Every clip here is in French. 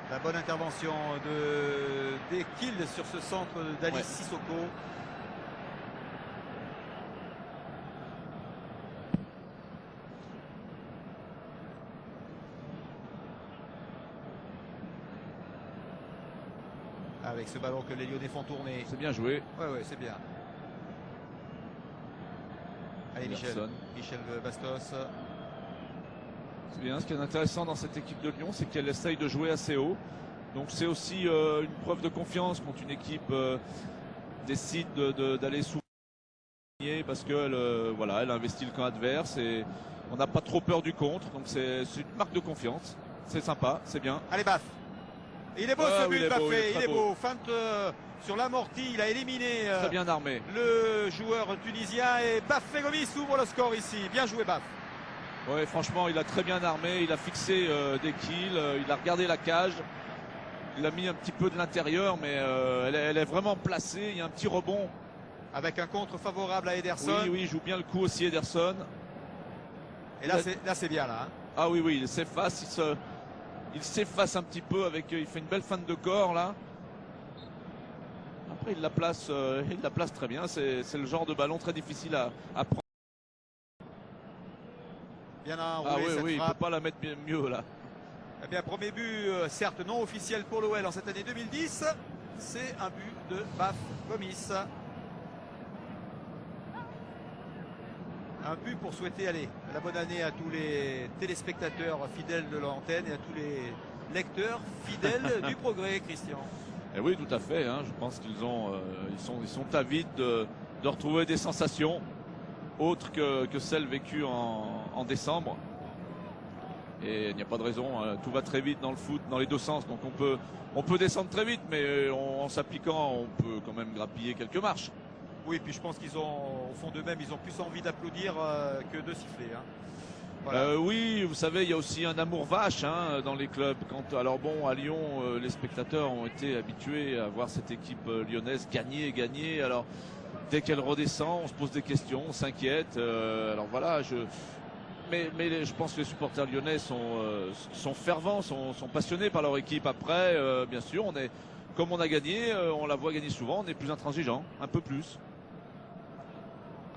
La bonne intervention d'Ekil sur ce centre d'Alice Sissoko. Avec ce ballon que les Lyonnais font tourner. C'est bien joué. Ouais, c'est bien. Allez, Michel Bastos. C'est bien. Ce qui est intéressant dans cette équipe de Lyon, c'est qu'elle essaye de jouer assez haut. Donc c'est aussi une preuve de confiance quand une équipe décide d'aller sous parce qu'elle voilà, elle investit le camp adverse et on n'a pas trop peur du contre. Donc c'est une marque de confiance. C'est sympa, c'est bien. Allez, Baf. Il est beau ce but, Baffé. Il est beau. Feinte sur l'amorti. Il a éliminé très bien armé le joueur tunisien et Bafé Gomis ouvre le score ici. Bien joué, Baf. Oui, franchement, il a très bien armé. Il a fixé des kills. Il a regardé la cage. Il a mis un petit peu de l'intérieur, mais elle est vraiment placée. Il y a un petit rebond. Avec un contre favorable à Ederson. Oui, il joue bien le coup aussi, Ederson. Et là, c'est bien, là. Hein. Ah oui, il s'efface. Il s'efface un petit peu avec. Il fait une belle feinte de corps là. Après il la place très bien. C'est le genre de ballon très difficile à prendre. Bien enroulé, oui, il ne peut pas la mettre mieux là. Eh bien, premier but, certes non officiel pour l'OL en cette année 2010. C'est un but de Baf Gomis. Un but pour souhaiter la bonne année à tous les téléspectateurs fidèles de l'antenne et à tous les lecteurs fidèles du progrès, Christian. Et oui, tout à fait. Hein. Je pense qu'ils sont avides de retrouver des sensations autres que celles vécues en décembre. Et il n'y a pas de raison. Hein. Tout va très vite dans le foot, dans les deux sens. Donc on peut descendre très vite, mais en s'appliquant, on peut quand même grappiller quelques marches. Oui, puis je pense qu'ils ont, au fond d'eux-mêmes, ils ont plus envie d'applaudir que de siffler. Hein. Voilà. Oui, vous savez, il y a aussi un amour vache dans les clubs. Alors bon, à Lyon, les spectateurs ont été habitués à voir cette équipe lyonnaise gagner. Alors dès qu'elle redescend, on se pose des questions, on s'inquiète. Alors voilà, mais je pense que les supporters lyonnais sont fervents, sont passionnés par leur équipe. Après, bien sûr, comme on a gagné, on la voit gagner souvent, on est plus intransigeant, un peu plus.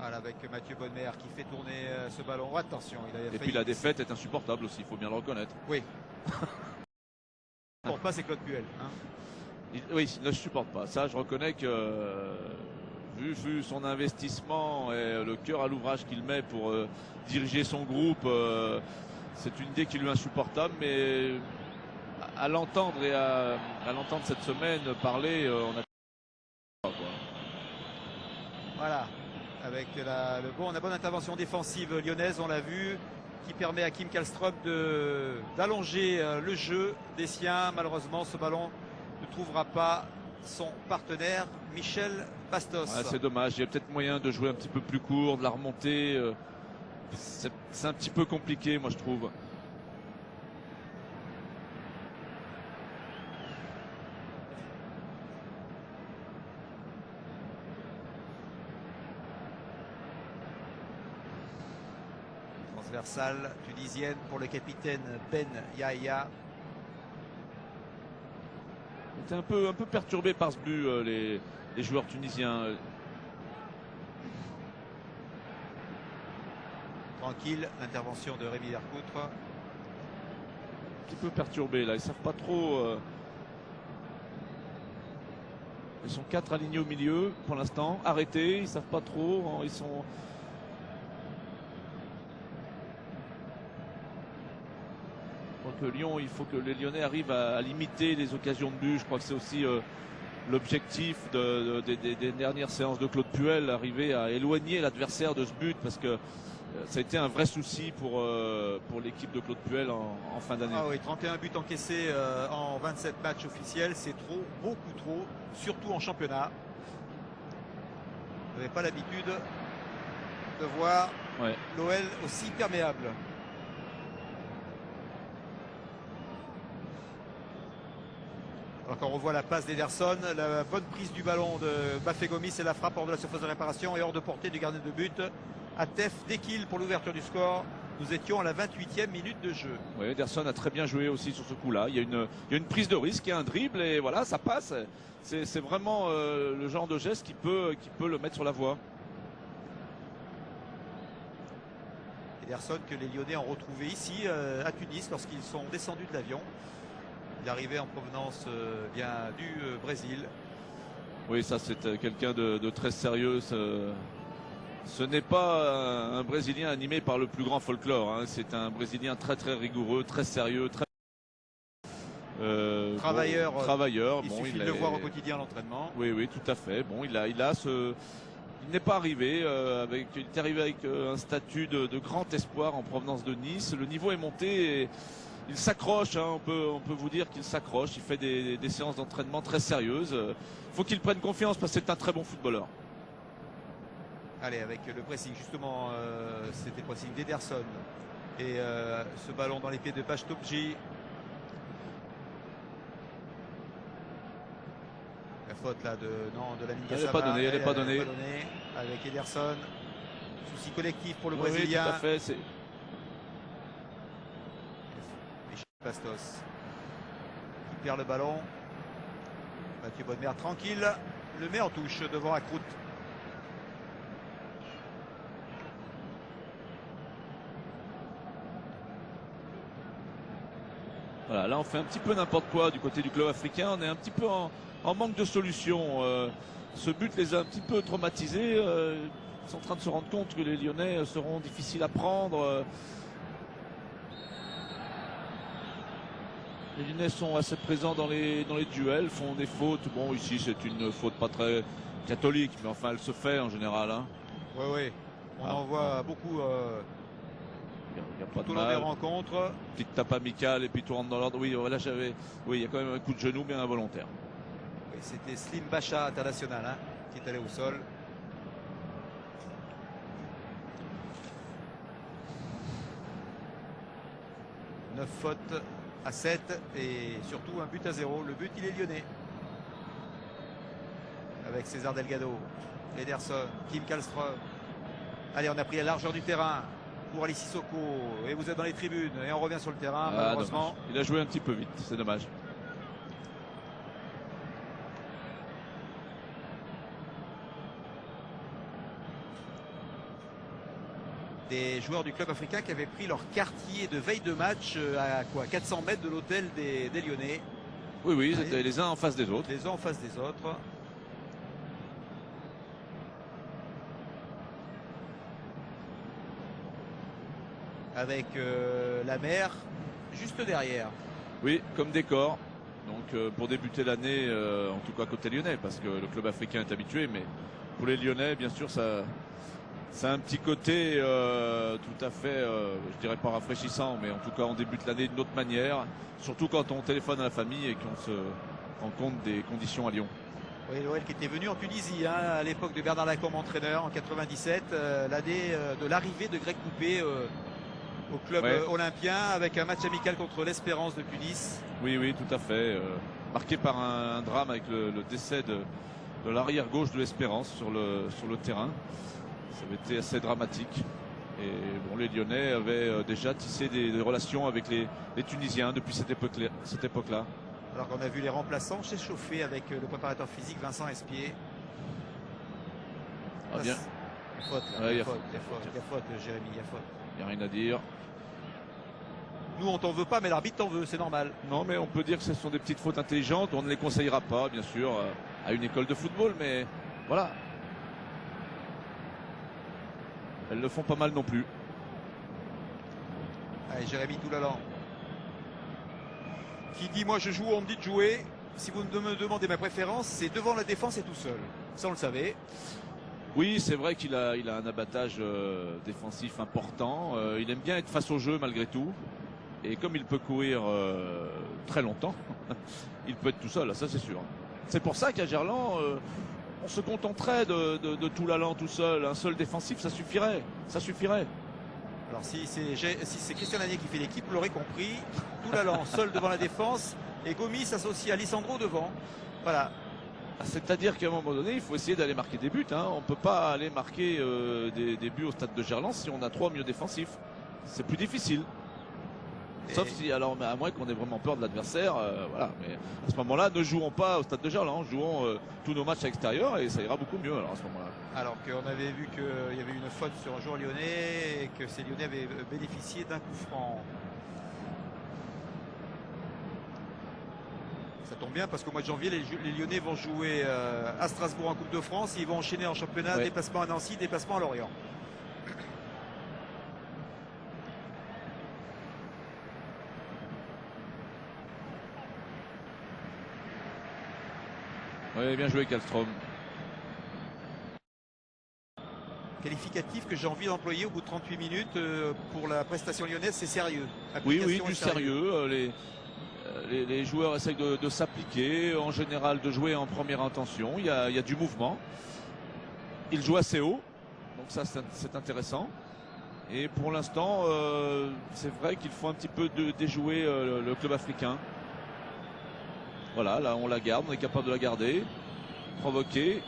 Voilà, avec Mathieu Bonnemer qui fait tourner ce ballon. Oh, attention, et puis la défaite est insupportable aussi, il faut bien le reconnaître. Oui. Il ne supporte pas, c'est Claude Puel. Hein. Oui, il ne le supporte pas. Ça, je reconnais que vu son investissement et le cœur à l'ouvrage qu'il met pour diriger son groupe, c'est une idée qui lui est insupportable. Mais à l'entendre et à l'entendre cette semaine parler, on a... Voilà. Avec la bonne intervention défensive lyonnaise, on l'a vu, qui permet à Kim Kallström d'allonger le jeu des siens. Malheureusement, ce ballon ne trouvera pas son partenaire, Michel Bastos. Ouais, c'est dommage, il y a peut-être moyen de jouer un petit peu plus court, de la remonter. C'est un petit peu compliqué, moi je trouve. Transversale tunisienne pour le capitaine Ben Yahya. On était un peu perturbé par ce but, les joueurs tunisiens. Tranquille, l'intervention de Rémi Vercoutre. Un petit peu perturbé là, ils savent pas trop. Ils sont 4 alignés au milieu pour l'instant, arrêtés, ils savent pas trop. Ils sont. Que Lyon, il faut que les Lyonnais arrivent à limiter les occasions de but. Je crois que c'est aussi l'objectif des dernières séances de Claude Puel, arriver à éloigner l'adversaire de ce but, parce que ça a été un vrai souci pour l'équipe de Claude Puel en fin d'année. Ah oui, 31 buts encaissés en 27 matchs officiels, c'est trop, beaucoup trop, surtout en championnat. Vous n'avez pas l'habitude de voir l'OL aussi perméable. Alors qu'on revoit la passe d'Ederson, la bonne prise du ballon de Bafé Gomis et la frappe hors de la surface de réparation et hors de portée du gardien de but. Atef d'Ekil pour l'ouverture du score Nous étions à la 28e minute de jeu. Oui, Ederson a très bien joué aussi sur ce coup-là. Il y a une prise de risque, il y a un dribble et voilà, ça passe. C'est vraiment le genre de geste qui peut le mettre sur la voie. Ederson que les Lyonnais ont retrouvé ici à Tunis lorsqu'ils sont descendus de l'avion. Il arrivait en provenance bien du Brésil. Oui, ça c'est quelqu'un de très sérieux. Ce n'est pas un Brésilien animé par le plus grand folklore. Hein. C'est un Brésilien très très rigoureux, très sérieux, très travailleur. Bon, travailleur. Il suffit de le voir au quotidien à l'entraînement. Oui, oui, tout à fait. Bon, il n'est pas arrivé il est arrivé avec un statut de grand espoir en provenance de Nice. Le niveau est monté. Et il s'accroche, hein, on peut vous dire qu'il s'accroche. Il fait des séances d'entraînement très sérieuses. Il faut qu'il prenne confiance parce que c'est un très bon footballeur. Allez, avec le pressing, justement, c'était le pressing d'Ederson. Et ce ballon dans les pieds de Bachtoji. La faute là de Lamine Gassama. Elle n'est pas donnée. Avec Ederson. Souci collectif pour le Oui, Brésilien. tout à fait. Bastos qui perd le ballon. Mathieu Bonnemer tranquille. Le met en touche devant Akrout. Voilà, là on fait un petit peu n'importe quoi du côté du club africain. On est un petit peu en manque de solutions. Ce but les a un petit peu traumatisés. Ils sont en train de se rendre compte que les Lyonnais seront difficiles à prendre. Les Lyonnais sont assez présents dans les duels, font des fautes. Bon, ici c'est une faute pas très catholique, mais enfin elle se fait en général. Hein. Oui. On en voit beaucoup. Il y a pas tout de au long des mal. rencontres. Petite tape amicale et puis tout rentre dans l'ordre. Oui, là il y a quand même un coup de genou bien involontaire. Oui, c'était Slim Bacha, international, hein, qui est allé au sol. Neuf fautes à 7 et surtout un but à 0. Le but, il est lyonnais. Avec César Delgado, Ederson, Kim Kallström. Allez, on a pris la largeur du terrain pour Ali Sissoko. Et vous êtes dans les tribunes. Et on revient sur le terrain, malheureusement. Dommage. Il a joué un petit peu vite, c'est dommage. Des joueurs du club africain qui avaient pris leur quartier de veille de match à 400 mètres de l'hôtel des Lyonnais. Oui, ils étaient les uns en face des autres. Les uns en face des autres. Avec la mer juste derrière. Oui, comme décor. Donc pour débuter l'année, en tout cas côté lyonnais, parce que le club africain est habitué, mais pour les Lyonnais, bien sûr, ça a un petit côté tout à fait, je dirais pas rafraîchissant, mais en tout cas on débute l'année d'une autre manière, surtout quand on téléphone à la famille et qu'on se rend compte des conditions à Lyon. Oui, l'OL qui était venu en Tunisie hein, à l'époque de Bernard Lacombe entraîneur en 97, l'année de l'arrivée de Greg Coupé au club olympien avec un match amical contre l'Espérance de Tunis. Oui, tout à fait. Marqué par un drame avec le décès de l'arrière gauche de l'Espérance sur le terrain. Ça avait été assez dramatique. Et bon, les Lyonnais avaient déjà tissé des relations avec les Tunisiens depuis cette époque-là. Alors qu'on a vu les remplaçants s'échauffer avec le préparateur physique Vincent Espier. Ah, bien. Il y a faute, Jérémy, il y a faute. Il n'y a rien à dire. Nous, on t'en veut pas, mais l'arbitre t'en veut, c'est normal. Non, mais on peut dire que ce sont des petites fautes intelligentes. On ne les conseillera pas, bien sûr, à une école de football, mais voilà. Elles le font pas mal non plus. Allez, Jérémy Toulalan. Qui dit, moi je joue, on me dit de jouer. Si vous me demandez ma préférence, c'est devant la défense et tout seul. Ça, on le savait. Oui, c'est vrai qu'il a un abattage défensif important. Il aime bien être face au jeu malgré tout. Et comme il peut courir très longtemps, il peut être tout seul, ça c'est sûr. C'est pour ça qu'à Gerland, on se contenterait de Toulalan tout seul. Un seul défensif, ça suffirait. Alors si c'est Christian Lanier qui fait l'équipe, vous l'aurez compris. Toulalan seul devant la défense et Gomis s'associe à Lissandro devant. Voilà. C'est-à-dire qu'à un moment donné, il faut essayer d'aller marquer des buts. Hein. On ne peut pas aller marquer des buts au stade de Gerland si on a trois milieux défensifs. c'est plus difficile. Sauf si, alors, à moins qu'on ait vraiment peur de l'adversaire, voilà. Mais à ce moment-là, ne jouons pas au Stade de Gerland, jouons tous nos matchs à l'extérieur et ça ira beaucoup mieux alors à ce moment-là. Alors qu'on avait vu qu'il y avait une faute sur un joueur lyonnais et que ces Lyonnais avaient bénéficié d'un coup franc. Ça tombe bien parce qu'au mois de janvier, les Lyonnais vont jouer à Strasbourg en Coupe de France. Ils vont enchaîner en championnat, ouais. Déplacement à Nancy, déplacement à Lorient. Oui, bien joué Kallström. Qualificatif que j'ai envie d'employer au bout de 38 minutes pour la prestation lyonnaise, c'est sérieux. Oui, du sérieux. Les joueurs essayent de s'appliquer, en général de jouer en première intention. Il y a du mouvement. Ils jouent assez haut, donc ça c'est intéressant. Et pour l'instant, c'est vrai qu'il faut un petit peu déjouer le club africain. Voilà, là on la garde, on est capable de la garder, provoquer.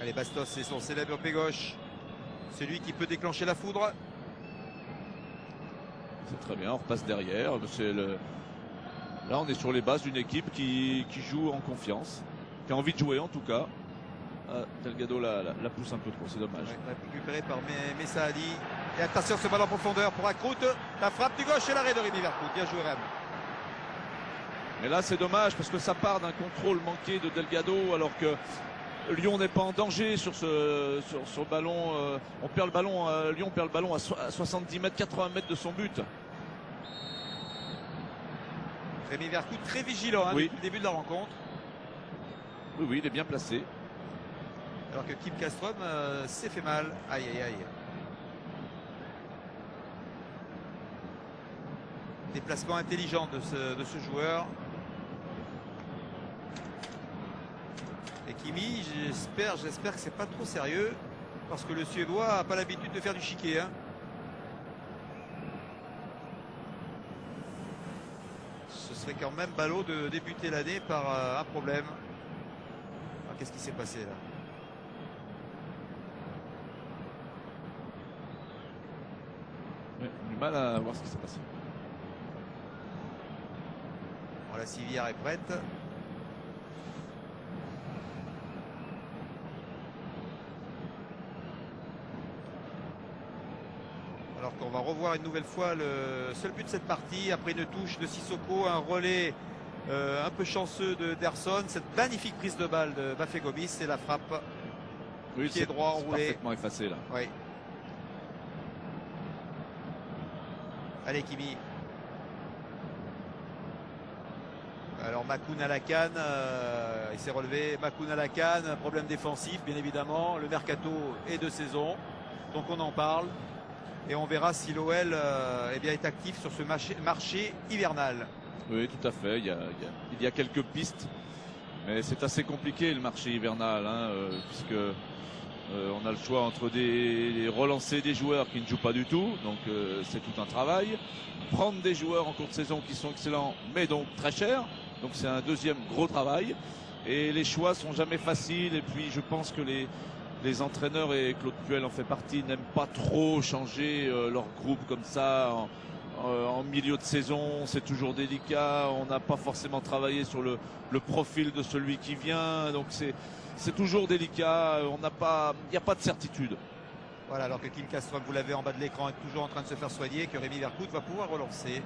Allez, Bastos, c'est son célèbre pied gauche. Celui qui peut déclencher la foudre. C'est très bien, on repasse derrière. Là, on est sur les bases d'une équipe qui joue en confiance, qui a envie de jouer en tout cas. Delgado la pousse un peu trop, c'est dommage. Ouais, récupéré par Messa Ali. Et attention, ce ballon en profondeur pour Akrout. La frappe du gauche et l'arrêt de Rémi Vercout. Bien joué, Rem. Mais là, c'est dommage parce que ça part d'un contrôle manqué de Delgado alors que Lyon n'est pas en danger sur ce ballon. On perd le ballon, Lyon perd le ballon à 70 mètres, 80 mètres de son but. Rémi Vercout très vigilant depuis le début de la rencontre. Oui, il est bien placé. Alors que Kim Kallström s'est fait mal. Aïe, aïe, aïe. Déplacement intelligent de ce joueur. Et Kimi, j'espère que c'est pas trop sérieux. Parce que le Suédois n'a pas l'habitude de faire du chiquet. Hein. Ce serait quand même ballot de débuter l'année par un problème. Qu'est-ce qui s'est passé là? Ouais, du mal à voir ce qui s'est passé. Bon, la civière est prête. Alors qu'on va revoir une nouvelle fois le seul but de cette partie après une touche de Sissoko, un relais un peu chanceux d'Ederson, cette magnifique prise de balle de Bafé Gomis et la frappe pied droit enroulé. Parfaitement effacé là. Oui. Allez Kimi. Alors Makoun à la canne, il s'est relevé. Makoun à la canne, problème défensif bien évidemment. Le mercato est de saison, donc on en parle. Et on verra si l'OL est actif sur ce marché hivernal. Oui, tout à fait. Il y a quelques pistes, mais c'est assez compliqué le marché hivernal, hein, puisque on a le choix entre relancer des joueurs qui ne jouent pas du tout, donc c'est tout un travail. Prendre des joueurs en cours de saison qui sont excellents, mais donc très chers, donc c'est un deuxième gros travail. Et les choix sont jamais faciles. Et puis je pense que les entraîneurs, et Claude Puel en fait partie, n'aiment pas trop changer leur groupe comme ça en milieu de saison. C'est toujours délicat, on n'a pas forcément travaillé sur le profil de celui qui vient, donc c'est toujours délicat, il n'y a pas de certitude. Voilà, alors que Kim Kallström, vous l'avez en bas de l'écran, est toujours en train de se faire soigner, que Rémi Vercout va pouvoir relancer.